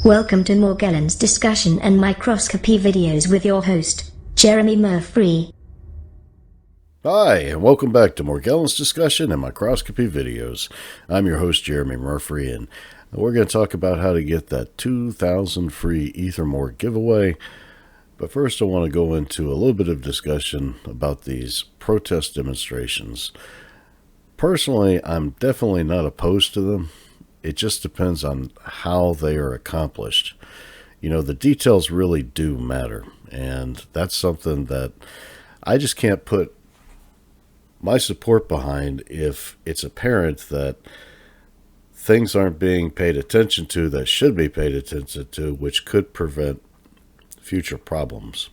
Welcome to Morgellons discussion and microscopy videos with your host, Jeremy Murphy. Hi, and welcome back to Morgellons discussion and microscopy videos. I'm your host, Jeremy Murphy, and we're going to talk about how to get that 2,000 free Ethermorg giveaway. But first, I want to go into a little bit of discussion about these protest demonstrations. Personally, I'm definitely not opposed to them. It just depends on how they are accomplished. You know, the details really do matter, and that's something that I just can't put my support behind if it's apparent that things aren't being paid attention to that should be paid attention to, which could prevent future problems.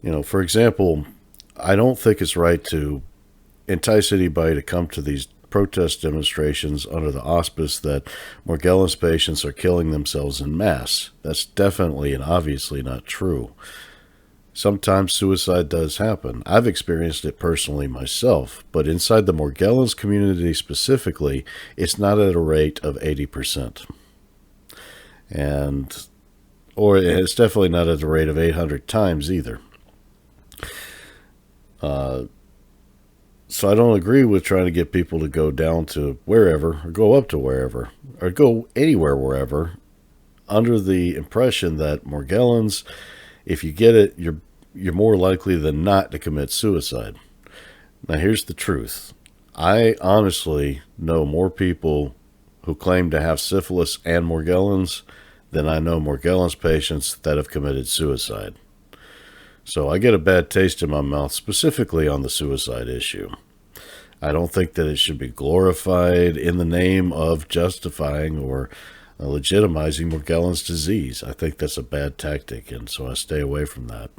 You know, for example, I don't think it's right to entice anybody to come to these protest demonstrations under the auspice that Morgellons patients are killing themselves en masse. That's definitely and obviously not true. Sometimes suicide does happen. I've experienced it personally myself, but inside the Morgellons community specifically, it's not at a rate of 80%. Or it's definitely not at the rate of 800 times either. So I don't agree with trying to get people to go down to wherever, or go up to wherever, or go anywhere wherever, under the impression that Morgellons, if you get it, you're more likely than not to commit suicide. Now here's the truth. I honestly know more people who claim to have syphilis and Morgellons than I know Morgellons patients that have committed suicide. So I get a bad taste in my mouth specifically on the suicide issue. I don't think that it should be glorified in the name of justifying or legitimizing Morgellons disease. I think that's a bad tactic, and so I stay away from that.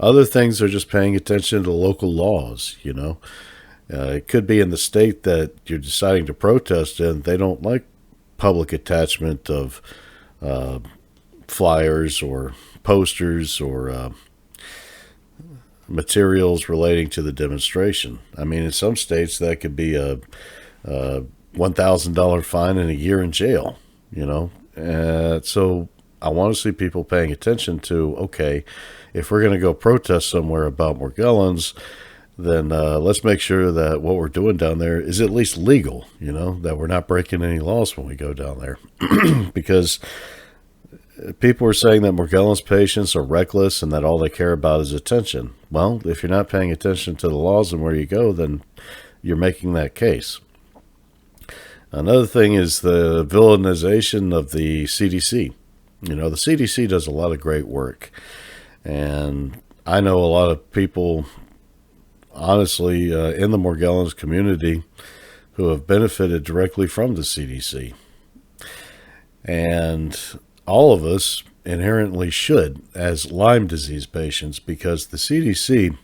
Other things are just paying attention to local laws, you know. It could be in the state that you're deciding to protest in, they don't like public attachment of flyers or posters or materials relating to the demonstration. I mean, in some states that could be a $1,000 fine and a year in jail, you know. So I want to see people paying attention to, okay, if we're going to go protest somewhere about Morgellons, then let's make sure that what we're doing down there is at least legal, you know, that we're not breaking any laws when we go down there. Because people are saying that Morgellons patients are reckless and that all they care about is attention. Well, if you're not paying attention to the laws and where you go, then you're making that case. Another thing is the villainization of the CDC. You know, the CDC does a lot of great work. And I know a lot of people, honestly, in the Morgellons community who have benefited directly from the CDC. And all of us inherently should as Lyme disease patients, because the CDC,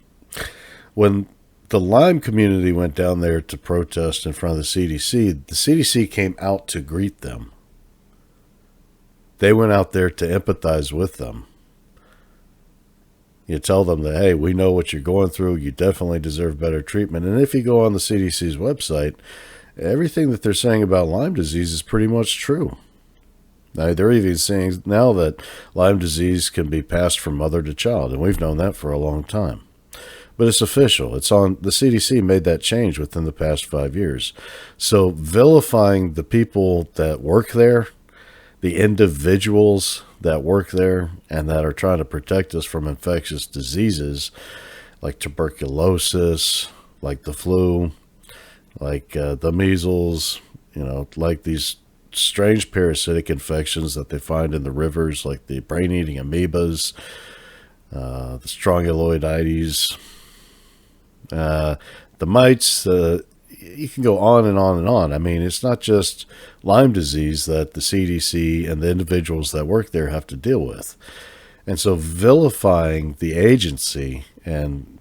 when the Lyme community went down there to protest in front of the CDC came out to greet them. They went out there to empathize with them. You tell them that, hey, we know what you're going through. You definitely deserve better treatment. And if you go on the CDC's website, everything that they're saying about Lyme disease is pretty much true. Now, they're even saying now that Lyme disease can be passed from mother to child, and we've known that for a long time. But it's official. It's on the CDC made that change within the past 5 years. So vilifying the people that work there, the individuals that work there and that are trying to protect us from infectious diseases like tuberculosis, like the flu, like the measles, you know, like these strange parasitic infections that they find in the rivers, like the brain-eating amoebas, the strongyloiditis, the mites. You can go on and on and on. I mean, it's not just Lyme disease that the CDC and the individuals that work there have to deal with. And so vilifying the agency and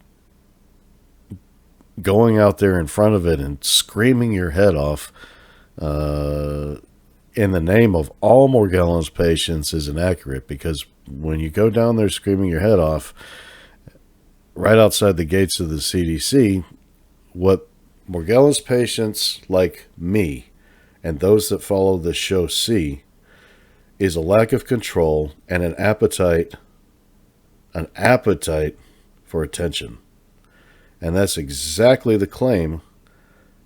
going out there in front of it and screaming your head off in the name of all Morgellons patients is inaccurate, because when you go down there screaming your head off right outside the gates of the CDC, what Morgellons patients like me and those that follow the show see is a lack of control and an appetite for attention. And that's exactly the claim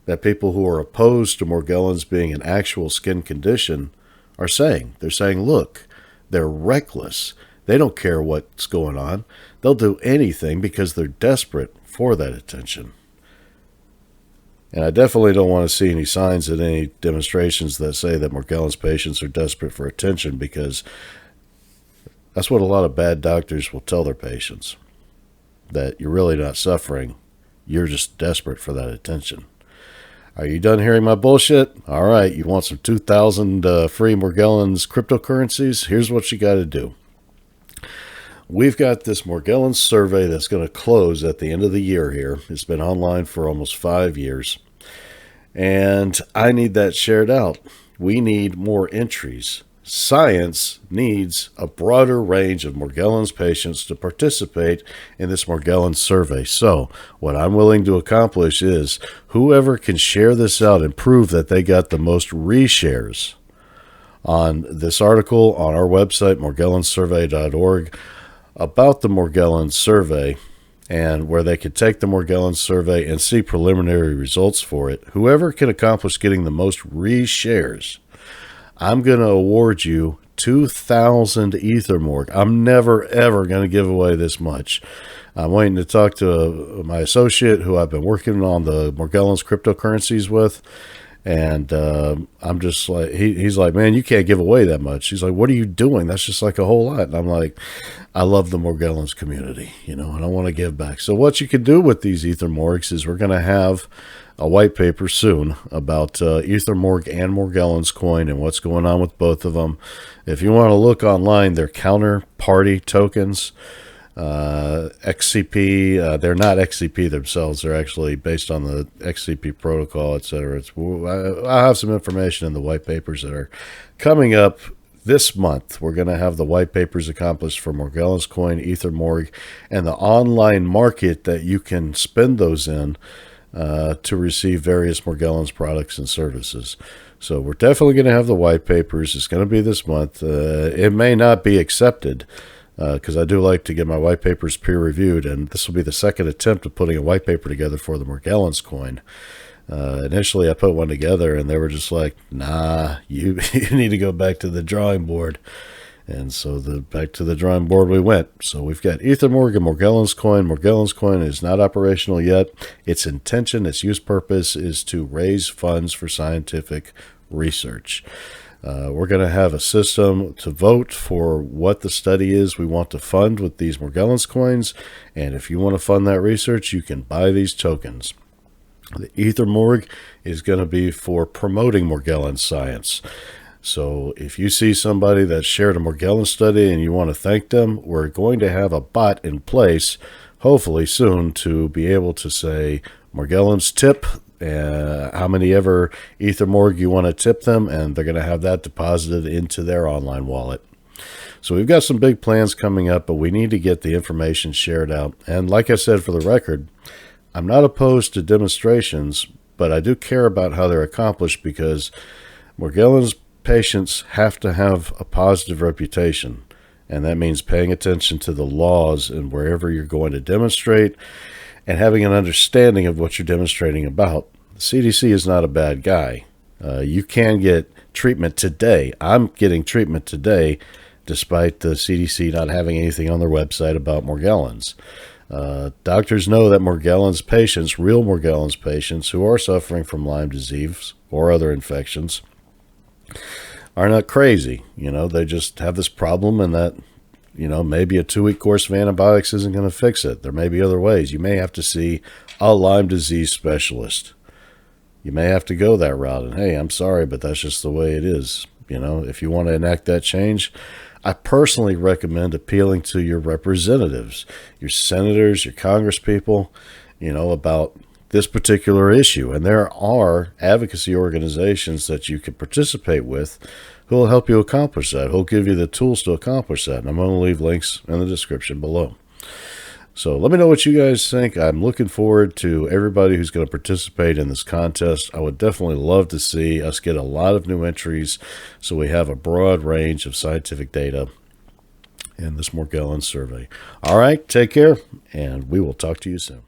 that people who are opposed to Morgellons being an actual skin condition are saying. They're saying, look, they're reckless. They don't care what's going on. They'll do anything because they're desperate for that attention. And I definitely don't want to see any signs at any demonstrations that say that Morgellons patients are desperate for attention, because that's what a lot of bad doctors will tell their patients, that you're really not suffering. You're just desperate for that attention. Are you done hearing my bullshit? All right, you want some 2,000 free Morgellons cryptocurrencies? Here's what you got to do. We've got this Morgellons survey that's going to close at the end of the year here. It's been online for almost 5 years. And I need that shared out. We need more entries. Science needs a broader range of Morgellons patients to participate in this Morgellons survey. So what I'm willing to accomplish is whoever can share this out and prove that they got the most reshares on this article on our website, morgellonssurvey.org, about the Morgellons survey, and where they could take the Morgellons survey and see preliminary results for it. Whoever can accomplish getting the most reshares, I'm going to award you 2,000 Ethermorg. I'm never, ever going to give away this much. I'm waiting to talk to my associate who I've been working on the Morgellons cryptocurrencies with. And I'm just like, he's like, man, you can't give away that much. He's like, what are you doing? That's just like a whole lot. And I'm like, I love the Morgellons community, and I want to give back. So what you can do with these Ethermorgs is we're going to have a white paper soon about Ethermorg and Morgellons coin and what's going on with both of them. If you want to look online, they're counterparty tokens. XCP, they're not XCP themselves. They're actually based on the XCP protocol, etc. I'll have some information in the white papers that are coming up this month. We're going to have the white papers accomplished for Morgellons coin, Ethermorg, and the online market that you can spend those in to receive various Morgellons products and services. So we're definitely going to have the white papers. It's going to be this month. It may not be accepted, because I do like to get my white papers peer-reviewed, and this will be the second attempt of putting a white paper together for the Morgellons coin. Initially, I put one together, and they were just like, nah, you need to go back to the drawing board. And so back to the drawing board we went. So we've got Ethermorg and Morgellons coin. Morgellons coin is not operational yet. Its intention, its use purpose is to raise funds for scientific research. We're going to have a system to vote for what the study is we want to fund with these Morgellons coins. And if you want to fund that research, you can buy these tokens. The Ethermorg is going to be for promoting Morgellons science. So if you see somebody that shared a Morgellons study and you want to thank them, we're going to have a bot in place, hopefully soon, to be able to say Morgellons tip, how many ever Ethermorg you want to tip them, and they're going to have that deposited into their online wallet. So we've got some big plans coming up, but we need to get the information shared out. And like I said, for the record, I'm not opposed to demonstrations, but I do care about how they're accomplished, because Morgellons patients have to have a positive reputation, and that means paying attention to the laws and wherever you're going to demonstrate, and having an understanding of what you're demonstrating about. The CDC is not a bad guy. You can get treatment today. I'm getting treatment today despite the CDC not having anything on their website about Morgellons. Doctors know that Morgellons patients, real Morgellons patients who are suffering from Lyme disease or other infections, are not crazy. They just have this problem, and that maybe a 2-week course of antibiotics isn't going to fix it. There may be other ways. You may have to see a Lyme disease specialist. You may have to go that route. And hey, I'm sorry, but that's just the way it is. If you want to enact that change, I personally recommend appealing to your representatives, your senators, your congresspeople, about this particular issue. And there are advocacy organizations that you can participate with who will help you accomplish that, who'll give you the tools to accomplish that. And I'm going to leave links in the description below. So let me know what you guys think. I'm looking forward to everybody who's going to participate in this contest. I would definitely love to see us get a lot of new entries so we have a broad range of scientific data in this Morgellons survey. All right, take care, and we will talk to you soon.